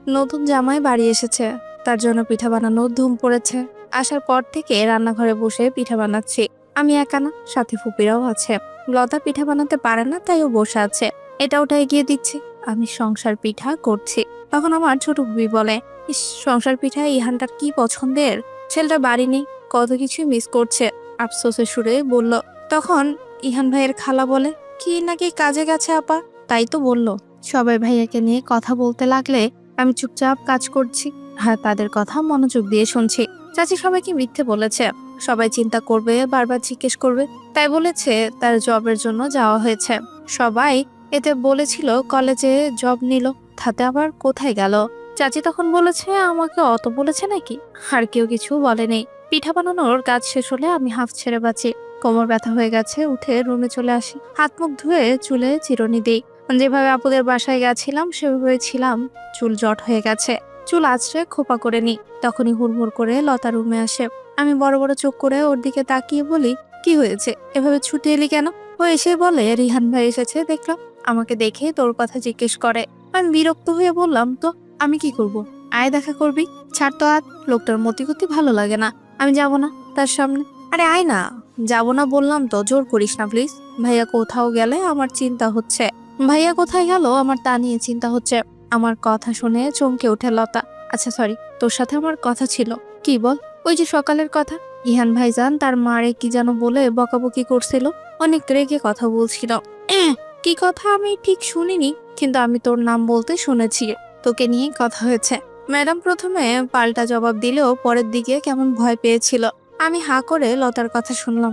নতুন জামাই বাড়ি এসেছে, তার জন্য পিঠা বানানোর ধুম পড়েছে। আসার পর থেকে রান্নাঘরে বসে পিঠা বানাচ্ছি। আমি একা না, সাথে ফুপিরাও আছে। লতা পিঠা বানাতে পারে না, তাই ও বসে আছে, এটা ওটা এগিয়ে দিচ্ছি। আমি সংসার পিঠা করছি। তখন আমার ছোট ফুপি বলে, ইস, সংসার পিঠা ইহানটার কি পছন্দের। ছেলেটা বাড়ি নেই, কত কিছু মিস করছে। আফসোসের সুরে বলল। তখন ইহান ভাইয়ের খালা বলে, কি নাকি কাজে গেছে আপা। তাই তো বলল। সবাই ভাইয়াকে নিয়ে কথা বলতে লাগলে আমি চুপচাপ কাজ করছি, আর তাদের কথা মনোযোগ দিয়ে শুনছি। চাচি সবাইকে মিথ্যে বলেছে, সবাই চিন্তা করবে, বারবার জিজ্ঞেস করবে, তাই বলেছে তার জবের জন্য যাওয়া হয়েছে। সবাই এতে বলেছিল কলেজে জব নিল, তাতে আবার কোথায় গেল। চাচি তখন বলেছে আমাকে অত বলেছে নাকি, আর কেউ কিছু বলেনি। পিঠা বানানোর কাজ শেষ হলে আমি হাফ ছেড়ে বাঁচি। কোমর ব্যথা হয়ে গেছে, উঠে রুমে চলে আসি। হাত মুখ ধুয়ে চুলে চিরুনি দিই। যেভাবে আপুদের বাসায় গেছিলাম সেভাবে ছিলাম। চুল জট হয়ে গেছে, চুল আঁচড়ে খোপা করে নি। তখনই হুড়মুড় করে লতা রুমে আসে। আমি বড় বড় চোখ করে ওর দিকে তাকিয়ে বলি, কি হয়েছে, এভাবে ছুটে এলি কেন? ও এসে বলে, রিহান ভাই এসেছে দেখলাম। আমাকে দেখে তোর কথা জিজ্ঞেস করে। আমি বিরক্ত হয়ে বললাম, তো আমি কি করব? আয় দেখা করবি। ছাড় তো হাত, লোকটার মতিগতি ভালো লাগে না। আমি যাব না তার সামনে। আরে আয় না। যাব না বললাম তো, জোর করিস না প্লিজ। ভাইয়া কোথাও গেলে আমার চিন্তা হচ্ছে। ভাইয়া কোথায় গেল আমার তা নিয়ে চিন্তা হচ্ছে। আমার কথা শুনে চমকে ওঠে লতা। আচ্ছা সরি, তোর সাথে আমার কথা ছিল। কি বল? ওই যে সকালের কথা, ইহান ভাইজান তার মারে কি যেন বলে বকাবকি করছিল, অনেক রেগে কথা বলছিল। কি কথা আমি ঠিক শুনিনি, কিন্তু আমি তোর নাম বলতে শুনেছি। তোকে নিয়ে কথা হয়েছে। ম্যাডাম প্রথমে পাল্টা জবাব দিলেও পরের দিকে কেমন ভয় পেয়েছিল। আমি হা করে লতার কথা শুনলাম।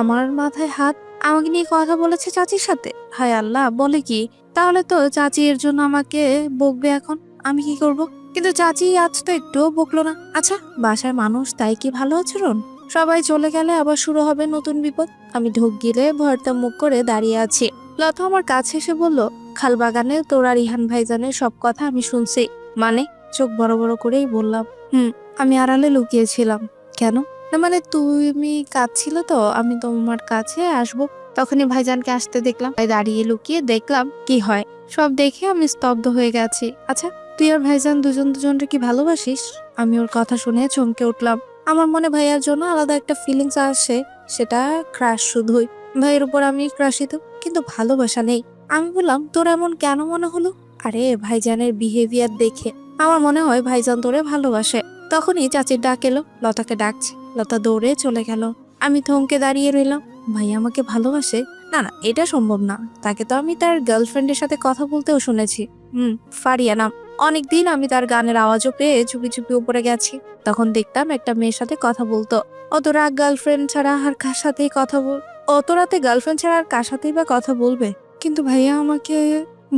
আমার মাথায় হাত। আমাকে নিয়ে কথা বলেছে চাচির সাথে? হায় আল্লাহ, বলে কি? তাহলে তো চাচি এর জন্য আমাকে বকবে এখন। আমি কি করব? কিন্তু চাচি আজ তো একটুও বকলো না। আচ্ছা, বাসায় মানুষ, তাই কি ভালো আচরণ? সবাই চলে গেলে আবার শুরু হবে নতুন বিপদ। আমি ঢোক গিলে ভয়টা মুখ করে দাঁড়িয়ে আছি। লতা আমার কাছে এসে বলল, খালবাগানে তোর আর ইহান ভাইজানের সব কথা আমি শুনছি। মানে? চোখ বড় বড় করেই বললাম, আমি আড়ালে লুকিয়েছিলাম। কেন? না মানে তুমি কাঁদছিল তো, আমি তোমার কাছে আসবো, তখনই ভাইজানকে আসতে দেখলাম, তাই দাঁড়িয়ে লুকিয়ে দেখলাম কি হয়। সব দেখে আমি স্তব্ধ হয়ে গেছি। আচ্ছা, তুই আর ভাইজান দুজন দুজনকে কি ভালোবাসিস? আমি ওর কথা শুনে চমকে উঠলাম। আমার মনে ভাইয়ার জন্য আলাদা একটা ফিলিংস আসে, সেটা ক্রাশ শুধুই। ভাইয়ের উপর আমি ক্রাশিত, কিন্তু ভালোবাসা নেই। আমি বললাম, তোর এমন কেন মনে হলো? আরে ভাইজানের বিহেভিয়ার দেখে আমার মনে হয় ভাইজান তোরে ভালোবাসে। তখনই চাচির ডাক এলো, লতাকে ডাকছে। লতা দৌড়ে চলে গেল। আমি থমকে দাঁড়িয়ে রইলাম। ভাই আমাকে ভালোবাসে? না না, এটা সম্ভব না। তাকে তো আমি তার গার্লফ্রেন্ডের সাথে কথা বলতেও শুনেছি। ফারিয়া নাম। অনেকদিন আমি তার গানের আওয়াজও পেয়ে চুপি চুপি উপরে গেছি। তখন দেখতাম একটা মেয়ের সাথে কথা বলতো। অত রাত গার্লফ্রেন্ড ছাড়া আর কার সাথেই কথা অত রাতে গার্লফ্রেন্ড ছাড়া আর কার সাথেই বা কথা বলবে? কিন্তু ভাইয়া আমাকে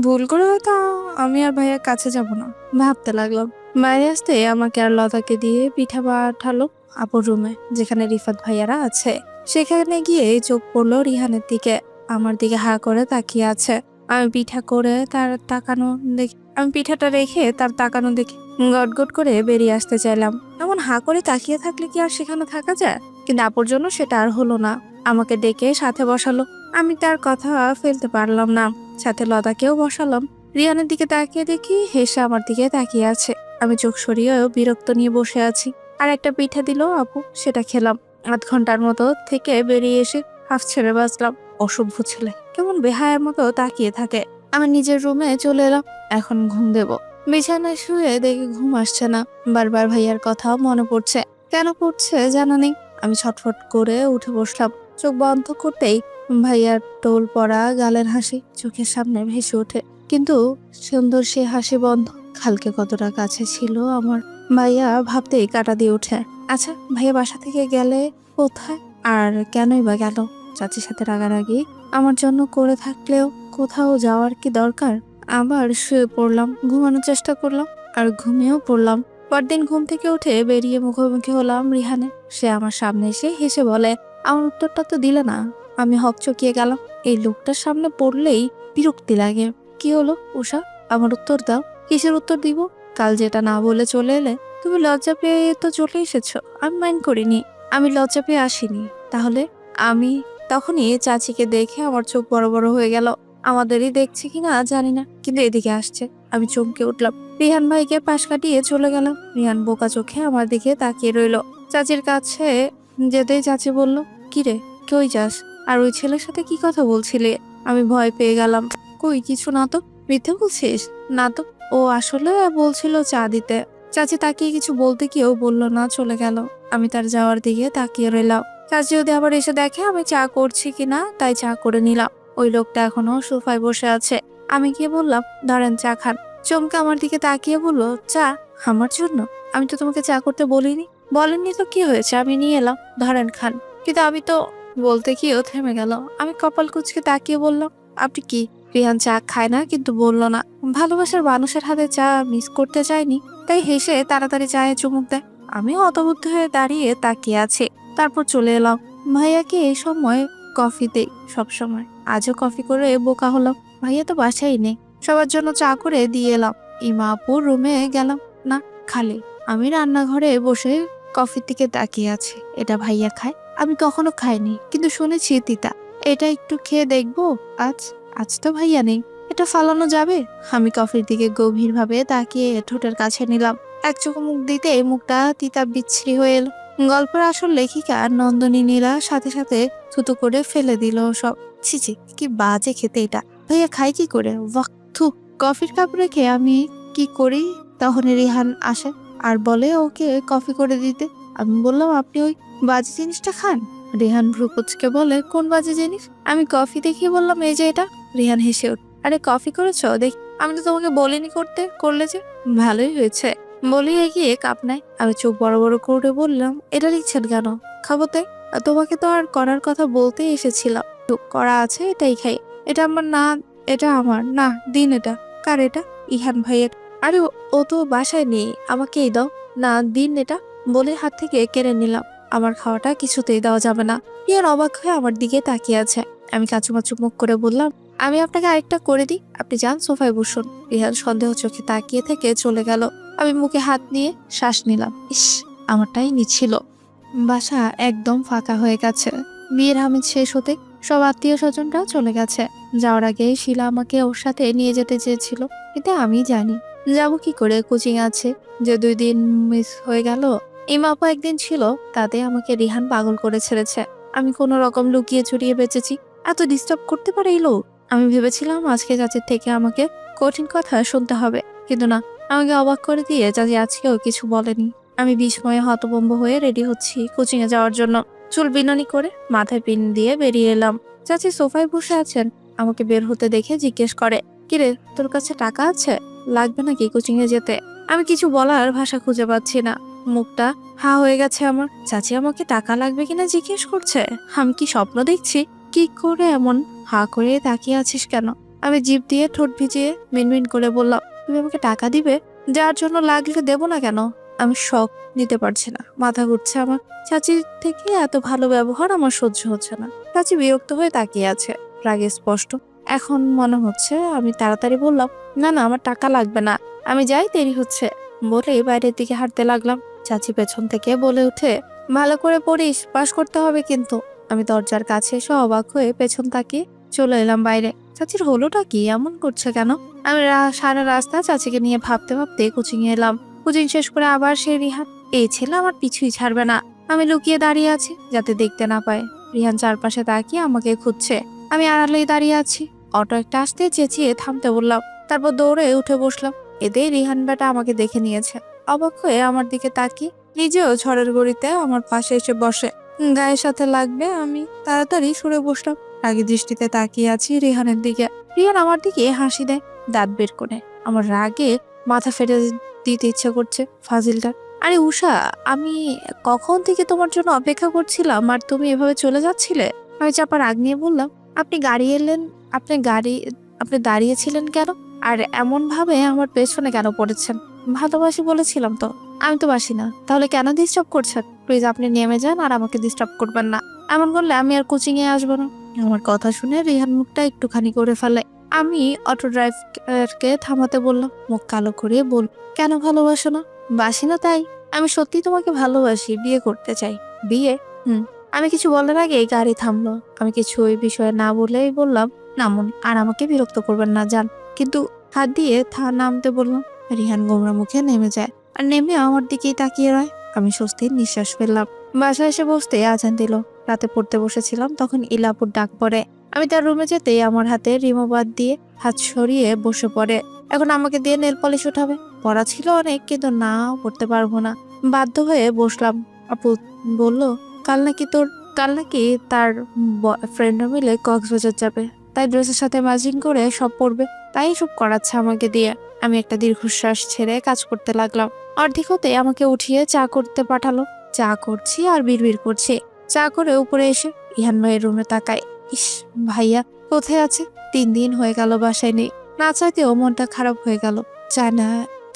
ভুল করে হয়তো আমি আর ভাইয়ার কাছে যাব না ভাবতে লাগলাম। বাইরে আসতে আমাকে আর লতাকে দিয়ে পিঠা পাঠালো আপুর রুমে, যেখানে রিফাত ভাইয়ারা আছে। সেখানে গিয়ে চোখ পড়লো রিহানের দিকে। আমার দিকে হা করে তাকিয়ে আছে। আমি পিঠা করে তার তাকানো দেখি, আমি পিঠাটা রেখে তার তাকানো দেখি গটগট করে বেরিয়ে আসতে চাইলাম। এমন হা করে তাকিয়ে থাকলে কি আর সেখানে থাকা যায়? কিন্তু আপুর জন্য সেটা আর হলো না। আমাকে ডেকে সাথে বসালো। আমি তার কথা ফেলতে পারলাম না। সাথে লতাকেও বসালাম। রিয়ানের দিকে তাকিয়ে দেখি হেসে আমার দিকে তাকিয়ে আছে। আমি চোখ সরিয়েও বিরক্ত নিয়ে বসে আছি। আর একটা পিঠা দিল আপু, সেটা খেলাম। ৮ ঘন্টার মতো থেকে বেরিয়ে এসে হাফ ছেড়ে বাঁচলাম। অসভ্য ছেলে, কেমন বেহায়ার মতো তাকিয়ে থাকে। আমি নিজের রুমে চলে এলাম। এখন ঘুম দেব। বিছানায় শুয়ে দেখি ঘুম আসছে না। বারবার ভাইয়ার কথা মনে পড়ছে। কেন পড়ছে জানা নেই। আমি ছটফট করে উঠে বসলাম। চোখ বন্ধ করতেই ভাইয়ার টোল পড়া গালের হাসি চোখের সামনে ভেসে ওঠে। কিন্তু সুন্দর সে হাসি বন্ধ। কালকে কতটা কাছে ছিল আমার। ভাইয়া ভাবতেই কাটা দিয়ে ওঠে। আচ্ছা, ভাইয়া বাসা থেকে গেলে কোথায়, আর কেনই বা গেল? চাচির সাথে রাগারাগি আমার জন্য করে থাকলেও কোথাও যাওয়ার কি দরকার? আবার শুয়ে পড়লাম, ঘুমানোর চেষ্টা করলাম, আর ঘুমিয়েও পড়লাম। পরদিন ঘুম থেকে উঠে বেরিয়ে মুখোমুখি হলাম রিহানে। সে আমার সামনে এসে হেসে বলে, আমার উত্তরটা তো দিলে না। আমি হকচকিয়ে গেলাম। এই লোকটার সামনে পড়লেই বিরক্তি লাগে। কি হলো উষা, আমার উত্তর দাও। কিসের উত্তর দিব? কাল যেটা না বলে চলে এলে। তুমি লজ্জা পেয়ে তো চলে এসেছো, আমি মাইন্ড করিনি। আমি লজ্জা পেয়ে আসিনি। তাহলে আমি তখনই চাচিকে দেখে আমার চোখ বড় বড় হয়ে গেল। আমাদেরই দেখছে কিনা জানি না, কিন্তু এদিকে আসছে। আমি চমকে উঠলাম। রিহান ভাইকে পাশ কাটিয়ে চলে গেল। রিহান বোকা চোখে আমার দিকে তাকিয়ে রইল। চাচির কাছে যেতেই চাচি বলল, কিরে কই যাস? আর ওই ছেলের সাথে কি কথা বলছিলি? আমি ভয় পেয়ে গেলাম। কই কিছু না তো। মিথ্যে বলছিস? না তো। ও আসলে বলছিল চা দিতে। চাচি তাকিয়ে কিছু বলতে গিয়েও বলল না, চলে গেল। আমি তার যাওয়ার দিকে তাকিয়ে রইলাম। চাচি যদি আবার এসে দেখে আমি চা করছি কিনা, তাই চা করে নিলাম। ওই লোকটা এখনো সোফায় বসে আছে। আমি গিয়ে বললাম, ধরেন চা খান। চমকে আমার দিকে তাকিয়ে বলল, চা? আমার জন্য? আমি তো তোমাকে চা করতে বলিনি। বলেননি তো কি হয়েছে, আমি নিয়ে এলাম, ধরেন খান। কিন্তু আমি তো, বলতে গিয়েও থেমে গেল। আমি কপাল কুঁচকে তাকিয়ে বললাম, আপনি কি? রিহান চা খায় না কিন্তু বলল না। ভালোবাসার মানুষের হাতে চা মিস করতে চায়নি, তাই হেসে তাড়াতাড়ি চায়ে চুমুক দেয়। আমি হতবুদ্ধ হয়ে দাঁড়িয়ে তাকিয়ে আছি। তারপর চলে এলাম। ভাইয়াকে এই সময় কফি দেই সবসময়। আজও কফি করে বোকা হলাম। ভাইয়া তো বাসায় নেই। সবার জন্য চা করে দিয়ে এলাম। ইমা আপুর রুমে গেলাম, না, খালি। আমি রান্নাঘরে বসে কফির দিকে তাকিয়ে আছি। এটা ভাইয়া খায়? আমি কখনো খাইনি, কিন্তু শুনেছি তিতা। এটা একটু খেয়ে দেখবো আজ। আজ তো ভাইয়া নেই, এটা ফালানো যাবে? আমি কফির দিকে গভীরভাবে তাকিয়ে ঠোঁটের কাছে নিলাম। এক চুমুক দিতে মুখটা তিতা বিচ্ছিরি হয়ে এলো। গল্পের আসল লেখিকা নন্দিনী নীলা সাথে সাথে থুতু করে ফেলে দিল সব। ছিছি, কি বাজে খেতে এটা। ভাইয়া খাই কি করে? ওয়াক, থু। কফির কাপ রেখে আমি কি করি, তখন রিহান আসে আর বলে ওকে কফি করে দিতে। আমি বললাম, আপনি ওই বাজে জিনিসটা খান? রিহান ভ্রু কুচকে বলে, কোন বাজে জিনিস? আমি কফি দেখিয়ে বললাম, এই যে এটা। রিহান হেসে ওঠ, আরে কফি করেছো দেখ। আমি তো তোমাকে বলিনি করতে, করলে যে। ভালোই হয়েছে। বলি এগিয়ে কাপ নেয়। আমি চোখ বড় বড় করে বললাম, এটা লিখছেন কেন? খাবো তাই। তোমাকে তো আর করার কথা বলতেই এসেছিলাম। তো করা আছে, এটাই খাই। এটা আমার না, এটা আমার না, দিন এটা। কার এটা? ইহান ভাইয়ের। আরে ও তো বাসায় নেই, আমাকেই দাও না, দিন এটা। বলে হাত থেকে কেড়ে নিলাম। আমার খাওয়াটা কিছুতেই দেওয়া যাবে না। ইহান অবাক হয়ে আমার দিকে তাকিয়ে আছে। আমি কাচুমাচু মুখ করে বললাম, আমি আপনাকে আরেকটা করে দিই, আপনি যান সোফায় বসুন। রিহান সন্দেহ চোখে তাকিয়ে থেকে চলে গেল। আমি মুখে হাত নিয়ে শ্বাস নিলাম। ইস, আমারটাই নিচ্ছিল। বাসা একদম ফাঁকা হয়ে গেছে। বিয়ের আমেজ শেষ হতে সব আত্মীয় স্বজনরা চলে গেছে। যাওয়ার আগে শিলা আমাকে ওর সাথে নিয়ে যেতে চেয়েছিল, কিন্তু আমি জানি যাবো কি করে। কোচিং আছে, যে 2 দিন মিস হয়ে গেল। ইমা আপা একদিন ছিল, তাতে আমাকে রিহান পাগল করে ছেড়েছে। আমি কোনো রকম লুকিয়ে চুরিয়ে বেঁচেছি। এত ডিস্টার্ব করতে পারে এই লোক? আমি ভেবেছিলাম আজকে চাচির থেকে আমাকে কঠিন কথা শুনতে হবে, কিন্তু না। আমাকে অবাক করে দিয়ে চাচি আজকেও কিছু বলেনি। আমি বিস্ময়ে হতভম্ব হয়ে রেডি হচ্ছি কোচিং এ যাওয়ার জন্য। চুল বিনানি করে মাথায় পিন দিয়ে বেরিয়ে এলাম। চাচি সোফায় বসে আছেন। আমাকে বের হতে দেখে জিজ্ঞেস করে, কিরে তোর কাছে টাকা আছে? লাগবে নাকি কোচিং এ যেতে? আমি কিছু বলার ভাষা খুঁজে পাচ্ছি না। মুখটা হা হয়ে গেছে আমার। চাচি আমাকে টাকা লাগবে কিনা জিজ্ঞেস করছে। আমি কি স্বপ্ন দেখছি? কি করে এমন হা করে তাকিয়ে আছিস কেন? আমি জিভ দিয়ে ঠোঁট ভিজিয়ে মিনমিন করে বললাম, তুমি আমাকে টাকা দিবে? যার জন্য লাগলে দেবো না কেন? আমি শখ নিতে পারছি না, মাথা ঘুরছে আমার। চাচির থেকে এত ভালো ব্যবহার আমার সহ্য হচ্ছে না। চাচি বিরক্ত হয়ে তাকিয়ে আছে, রাগে স্পষ্ট। এখন মনে হচ্ছে আমি তাড়াতাড়ি বললাম, না না, আমার টাকা লাগবে না, আমি যাই, দেরি হচ্ছে। বলে বাইরের দিকে হাঁটতে লাগলাম। চাচি পেছন থেকে বলে উঠে, ভালো করে পড়িস, পাশ করতে হবে কিন্তু। আমি দরজার কাছে এসে অবাক হয়ে পেছন তাকিয়ে চলে এলাম বাইরে। চাচির হলোটা কি, এমন করছে কেন? আমি সারা রাস্তা চাচিকে নিয়ে ভাবতে ভাবতে কোচিং এ এলাম। কোচিং শেষ করে আবার সে রিহান। এই ছেলে আমার পিছুই ছাড়বে না। আমি লুকিয়ে দাঁড়িয়ে আছি যাতে দেখতে না পায়। রিহান চারপাশে তাকিয়ে আমাকে খুঁজছে। আমি আড়ালেই দাঁড়িয়ে আছি। অটো একটা আসতে চেঁচিয়ে থামতে বললাম, তারপর দৌড়ে উঠে বসলাম। এতেই রিহান বেটা আমাকে দেখে নিয়েছে। অবাক হয়ে আমার দিকে তাকিয়ে নিজেও ঝড়ের গড়িতে আমার পাশে এসে বসে। গায়ের সাথে লাগবে আমি তাড়াতাড়ি সরে বসলাম। রাগী দৃষ্টিতে তাকিয়ে আছি রিহানের দিকে। রিহান আমার দিকে হাসি দেয়, দাঁত বের করে। আমার রাগে মাথা ফেটে দিতে ইচ্ছে করছে ফাজিলটা। আরে উষা, আমি কখন থেকে তোমার জন্য অপেক্ষা করছিলাম, আর তুমি এভাবে চলে যাচ্ছিলে। আমি চাপা রাগ নিয়ে বললাম, আপনি গাড়ি এলেন, আপনি দাঁড়িয়েছিলেন কেন? আর এমন ভাবে আমার পেছনে কেন পড়েছেন? ভালোবাসি বলেছিলাম তো। আমি তো বাসি না, তাহলে কেন ডিস্টার্ব করছেন? প্লিজ আপনি নেমে যান আর আমাকে ডিস্টার্ব করবেন না। এমন করলে আমি আর কোচিং এ আসবো না। আমার কথা শুনে রিহান মুখটা একটুখানি করে ফেলে। আমি অটো ড্রাইভারকে থামাতে বললাম। মুখ কালো করে বল, কেন ভালোবাসো না? বাসি না তাই। আমি সত্যি তোমাকে ভালোবাসি, বিয়ে করতে চাই। বিয়ে? আমি কিছু বলার আগে গাড়ি থামলো। আমি কিছু ওই বিষয়ে না বলেই বললাম, নামুন আর আমাকে বিরক্ত করবেন না, যান। কিন্তু হাত দিয়ে নামতে বললাম। রিহান গোমরা মুখে নেমে যায় আর নেমে আমার দিকেই তাকিয়ে রয়। আমি স্বস্তির নিঃশ্বাস ফেললাম। বাসায় এসে বসতে আজান দিল। রাতে পড়তে বসেছিলাম, তখন ইলাপুর ডাক পড়ে। আমি তার রুমে যেতেই আমার হাতে রিমোভার দিয়ে হাত সরিয়ে বসে পড়ে। এখন আমাকে দিয়ে নেল পলিশ উঠাবে। পড়া ছিল অনেক, কিন্তু নাও পড়তে পারবো না। বাধ্য হয়ে বসলাম। আপু বলল, কাল নাকি তার ফ্রেন্ডরা মিলে কক্সবাজার যাবে, তাই ড্রেসের সাথে ম্যাচিং করে সব পরবে, তাই সব করাচ্ছে আমাকে দিয়ে। আমি একটা দীর্ঘশ্বাস ছেড়ে কাজ করতে লাগলাম। অর্ধেক হতে আমাকে উঠিয়ে চা করতে পাঠালো। চা করছি আর বিড়বিড় করছি। চা করে উপরে এসে ইহান ভাইয়ের রুমে তাকাই। ইস, ভাইয়া কোথায় আছে? 3 দিন হয়ে গেল বাসায় নেই। না চাইতেও মনটা খারাপ হয়ে গেল।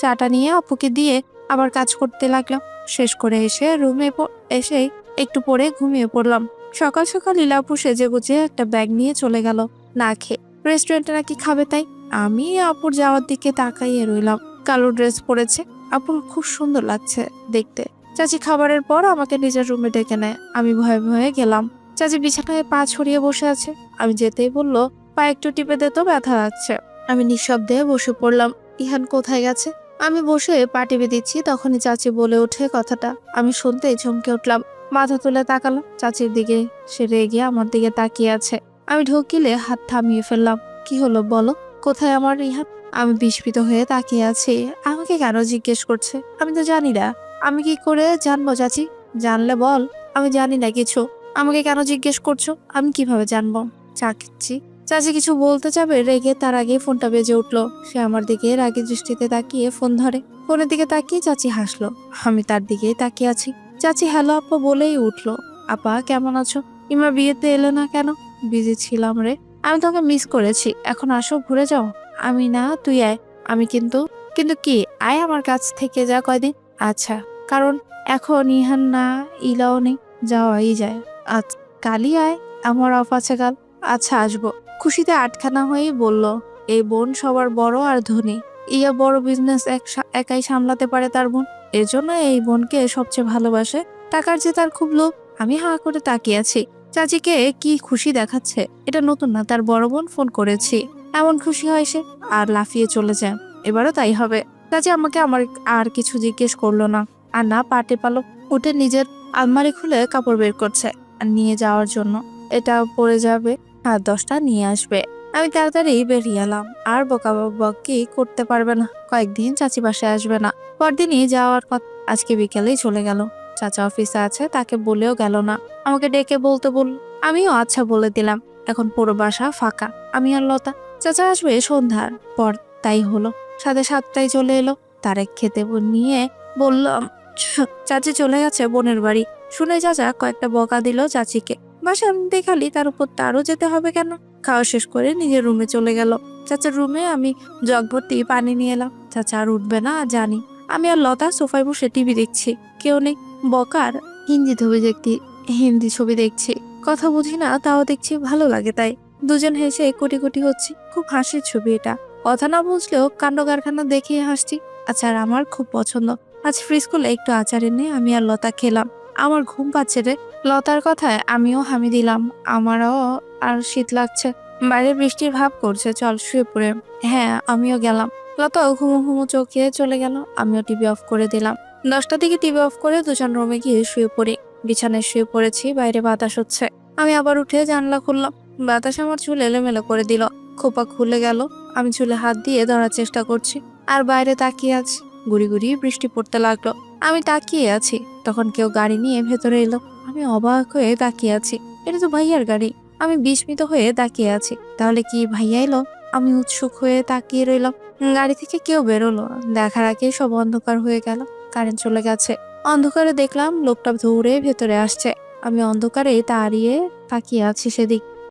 চাটা নিয়ে আপুকে দিয়ে আবার কাজ করতে লাগলাম। শেষ করে এসে রুমে এসে একটু পরে ঘুমিয়ে পড়লাম। সকাল সকাল ইলাপু সেজে গুজে একটা ব্যাগ নিয়ে চলে গেল না খেয়ে। রেস্টুরেন্টে নাকি খাবে, তাই আমি আপুর যাওয়ার দিকে তাকাইয়ে রইলাম। কালো ড্রেস পরেছে, আপুর খুব সুন্দর লাগছে দেখতে। চাচি খাবারের পর আমাকে নিজের রুমে ডেকে নেয়। আমি ভয়ে ভয়ে গেলাম। চাচি বিছানায় পা ছড়িয়ে বসে আছে। আমি যেতেই বলল, পা একটু টিপে দে তো, ব্যথা লাগছে। আমি নিঃশব্দে বসে পড়লাম। ইহান কোথায় গেছে? আমি বসে পা টিপে দিচ্ছি, তখনই চাচি বলে ওঠে কথাটা। আমি শুনতেই চমকে উঠলাম। মাথা তুলে তাকালাম চাচির দিকে। সে রেগে আমার দিকে তাকিয়ে আছে। আমি ঢোকিলে হাত থামিয়ে ফেললাম। কি হলো বলো, কোথায় আমার ইহান? আমি বিস্মিত হয়ে তাকিয়ে আছি। আমাকে কেন জিজ্ঞেস করছে? আমি তো জানি না। আমি কি করে জানবো চাচি? জানলে বল। আমি জানি না কিছু। আমাকে কেন জিজ্ঞেস করছো? আমি কিভাবে জানবো? চাচি চাচি কিছু বলতে যাবে রেগে, তার আগে ফোনটা বেজে উঠলো। সে আমার দিকে রাগী দৃষ্টিতে তাকিয়ে ফোন ধরে। ফোনের দিকে তাকিয়ে চাচি হাসলো। আমি তার দিকেই তাকিয়ে আছি। চাচি হ্যালো আপা বলেই উঠলো। আপা কেমন আছো? ইমা বিয়েতে এলে না কেন? বিজি ছিলাম রে। আমি তোকে মিস করেছি। এখন আসো, ঘুরে যাও। আমি না, তুই আয়। আমি কিন্তু কিন্তু কি? আয় আমার কাছ থেকে যা কয়দিন। আচ্ছা, কারণ এখন ইহান না, ইলাও নেই, যাওয়াই যায়। আজ কালই আয়, আমার অফ আছে কাল। আচ্ছা আসবো। খুশিতে আটখানা হয়েই বলল, এই বোন সবার বড় আর ধনী। ইয়া বড় বিজনেস একাই সামলাতে পারে তার বোন, এজন্য এই বোনকে সবচেয়ে ভালোবাসে। টাকার যে তার খুব লোভ। আমি হাঁ করে তাকিয়ে আছি। চাচিকে কি খুশি দেখাচ্ছে। এটা নতুন না, তার বড় বোন ফোন করেছি, এমন খুশি হয় সে, আর লাফিয়ে চলে যায়। এবারও তাই হবে। চাচি আমাকে আর কিছু জিজ্ঞেস করলো না। আর না পাটে পালক উঠে নিজের আলমারি খুলে কাপড় বের করছে আর নিয়ে যাওয়ার জন্য। এটা পরে যাবে আর 10টা নিয়ে আসবে। আমি তাড়াতাড়ি বেরিয়ে এলাম। আর বকাবকি করতে পারবে না। কয়েকদিন চাচি বাসায় আসবে না। পরদিনই যাওয়ার কথা। আজকে বিকেলেই চলে গেল। চাচা অফিসে আছে, তাকে বলেও গেল না। আমাকে ডেকে বলতে বলল। আমিও আচ্ছা বলে দিলাম। এখন পুরো বাসা ফাঁকা, আমি আর লতা। চাচা আসবে সন্ধ্যার পর, তাই হলো। 7:30 চলে এলো। তারেক খেতে নিয়ে বললাম, চাচি চলে গেছে বোনের বাড়ি। শুনে চাচা কয়েকটা বকা দিল চাচিকে। বাসা দেখালি, তার উপর তারও যেতে হবে কেন? খাওয়া শেষ করে নিজের রুমে চলে গেল। চাচার রুমে আমি জগ ভর্তি পানি নিয়ে এলাম। চাচা আর উঠবে না জানি। আমি আর লতা সোফায় বসে টিভি দেখছি। কেউ নেই। বকার হিন্দি ছবি দেখছি। কথা বুঝি না, তাও দেখছি, ভালো লাগে তাই। দুজন হেসে কোটি কোটি হচ্ছি। খুব হাসির ছবি এটা। কথা না বুঝলেও কাণ্ড কারখানা দেখিয়ে হাসছি। আচার আমার খুব পছন্দ। আজ ফ্রিজ খুলে একটু আচার এনে আমি আর লতা খেলাম। আমার ঘুম পাচ্ছে রে। লতার কথায় আমিও হামি দিলাম। আমারও আর শীত লাগছে। বাইরে বৃষ্টির ভাব করছে, চল শুয়ে পড়ে। হ্যাঁ, আমিও গেলাম। লতাও ঘুমো ঘুমো চোখে চলে গেল। আমিও টিভি অফ করে দিলাম। 10টার দিকে টিভি অফ করে দুজন রুমে গিয়ে শুয়ে পড়ি। বিছানায় শুয়ে পড়েছি, বাইরে বাতাস হচ্ছে। আমি আবার উঠে জানলা খুললাম। বাতাস আমার চুল এলোমেলো করে দিল। খোপা খুলে গেল। আমি চুলে হাত দিয়ে ধরার চেষ্টা করছি, আর বাইরে তাকিয়ে আছি। গুড়ি গুড়ি বৃষ্টি পড়তে লাগলো। আমি তাকিয়ে আছি, তখন কেউ গাড়ি নিয়ে ভেতরে এলো। আমি অবাক হয়ে তাকিয়ে আছি। এটা তো ভাইয়ার গাড়ি। আমি বিস্মিত হয়ে তাকিয়ে আছি। তাহলে কি ভাইয়া এলো? আমি উৎসুক হয়ে তাকিয়ে রইলাম। গাড়ি থেকে কেউ বেরোলো। দেখার আগে সব অন্ধকার হয়ে গেল। কারেন্ট চলে গেছে। অন্ধকারে দেখলাম লোকটা দৌড়ে ভেতরে আসছে। আমি অন্ধকারে দাঁড়িয়ে তাকিয়ে আছি সেদিক।